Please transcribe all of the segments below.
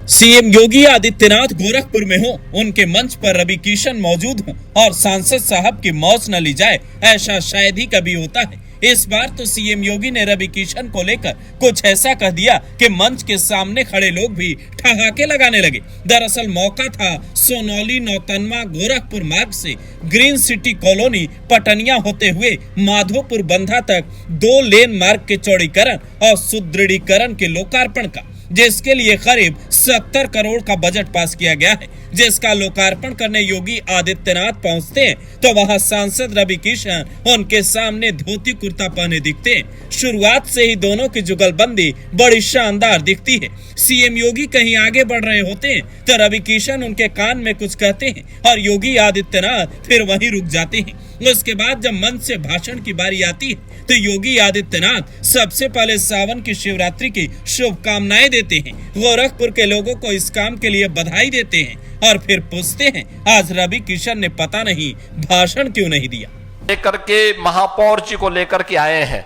CM Yogi Adityanath Gorakhpur में हो, उनके मंच पर रवि किशन मौजूद हो और सांसद साहब की मौज न ली जाए, ऐसा शायद ही कभी होता है। इस बार तो सीएम योगी ने रवि किशन को लेकर कुछ ऐसा कह दिया कि मंच के सामने खड़े लोग भी ठहाके लगाने लगे। दरअसल मौका था सोनौली नौतनवा गोरखपुर मार्ग से ग्रीन सिटी कॉलोनी पटनिया होते हुए माधोपुर बंधा तक 2 लेन मार्ग के चौड़ीकरण और सुदृढ़ीकरण के लोकार्पण का, जिसके लिए करीब 70 करोड़ का बजट पास किया गया है। जिसका लोकार्पण करने योगी आदित्यनाथ पहुंचते हैं तो वहां सांसद रवि किशन उनके सामने धोती कुर्ता पहने दिखते हैं। शुरुआत से ही दोनों की जुगलबंदी बड़ी शानदार दिखती है। सीएम योगी कहीं आगे बढ़ रहे होते हैं तो रवि किशन उनके कान में कुछ कहते हैं और योगी आदित्यनाथ फिर वहीं रुक जाते हैं। उसके बाद जब मंच से भाषण की बारी आती है तो योगी आदित्यनाथ सबसे पहले सावन की शिवरात्रि की शुभकामनाएं देते हैं, गोरखपुर के लोगों को इस काम के लिए बधाई देते हैं और फिर पूछते हैं आज रवि किशन ने पता नहीं भाषण क्यों नहीं दिया। लेकर के महापौर जी को लेकर के आए हैं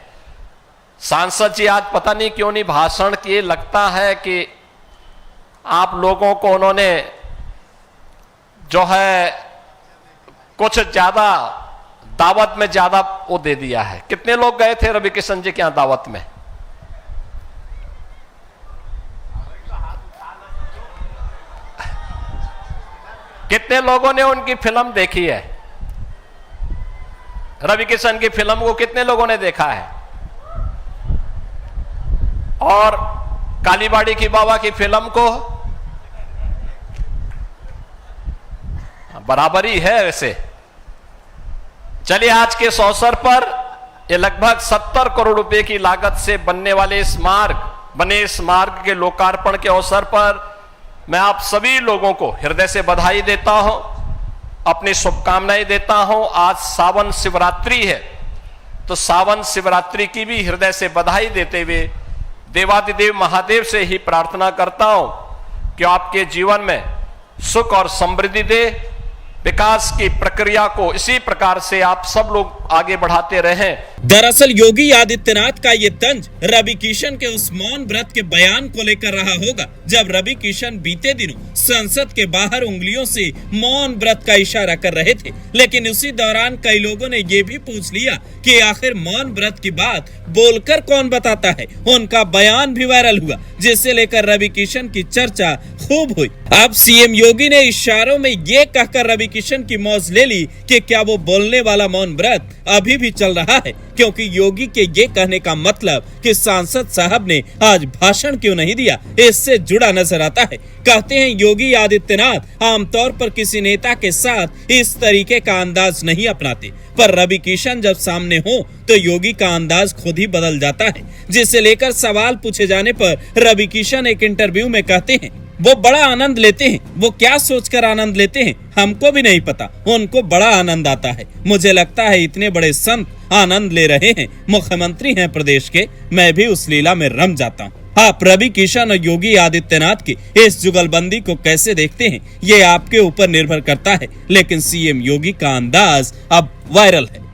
सांसद जी, आज पता नहीं क्यों नहीं भाषण किए। लगता है कि आप लोगों को उन्होंने जो है कुछ ज्यादा दावत में ज्यादा वो दे दिया है। कितने लोग गए थे रवि किशन जी के यहां दावत में? कितने लोगों ने उनकी फिल्म देखी है? रवि किशन की फिल्म को कितने लोगों ने देखा है? और कालीबाड़ी की बाबा की फिल्म को बराबरी है वैसे। चलिए, आज के इस अवसर पर ये लगभग 70 करोड़ रुपए की लागत से बनने वाले इस मार्ग के लोकार्पण के अवसर पर मैं आप सभी लोगों को हृदय से बधाई देता हूं, अपनी शुभकामनाएं देता हूं। आज सावन शिवरात्रि है तो सावन शिवरात्रि की भी हृदय से बधाई देते हुए देवादिदेव महादेव से ही प्रार्थना करता हूं कि आपके जीवन में सुख और समृद्धि दे, विकास की प्रक्रिया को इसी प्रकार से आप सब लोग आगे बढ़ाते रहें। दरअसल योगी आदित्यनाथ का ये तंज रवि किशन के उस मौन व्रत के बयान को लेकर रहा होगा, जब रवि किशन बीते दिनों संसद के बाहर उंगलियों से मौन व्रत का इशारा कर रहे थे। लेकिन उसी दौरान कई लोगों ने ये भी पूछ लिया कि आखिर मौन व्रत की बात बोलकर कौन बताता है। उनका बयान भी वायरल हुआ, जिसे लेकर रवि किशन की चर्चा खूब हुई। अब सीएम योगी ने इशारों में ये कहकर रवि किशन की मौज ले ली कि क्या वो बोलने वाला मौन व्रत अभी भी चल रहा है, क्योंकि योगी के ये कहने का मतलब कि सांसद साहब ने आज भाषण क्यों नहीं दिया, इससे जुड़ा नजर आता है। कहते हैं योगी आदित्यनाथ आमतौर पर किसी नेता के साथ इस तरीके का अंदाज नहीं अपनाते, पर रवि किशन जब सामने हो तो योगी का अंदाज खुद ही बदल जाता है। जिसे लेकर सवाल पूछे जाने पर रवि किशन एक इंटरव्यू में कहते हैं वो बड़ा आनंद लेते हैं। वो क्या सोचकर आनंद लेते हैं हमको भी नहीं पता, उनको बड़ा आनंद आता है। मुझे लगता है इतने बड़े संत आनंद ले रहे हैं, मुख्यमंत्री हैं प्रदेश के, मैं भी उस लीला में रम जाता हूँ। आप रवि किशन और योगी आदित्यनाथ की इस जुगलबंदी को कैसे देखते हैं, ये आपके ऊपर निर्भर करता है। लेकिन सीएम योगी का अंदाज अब वायरल है।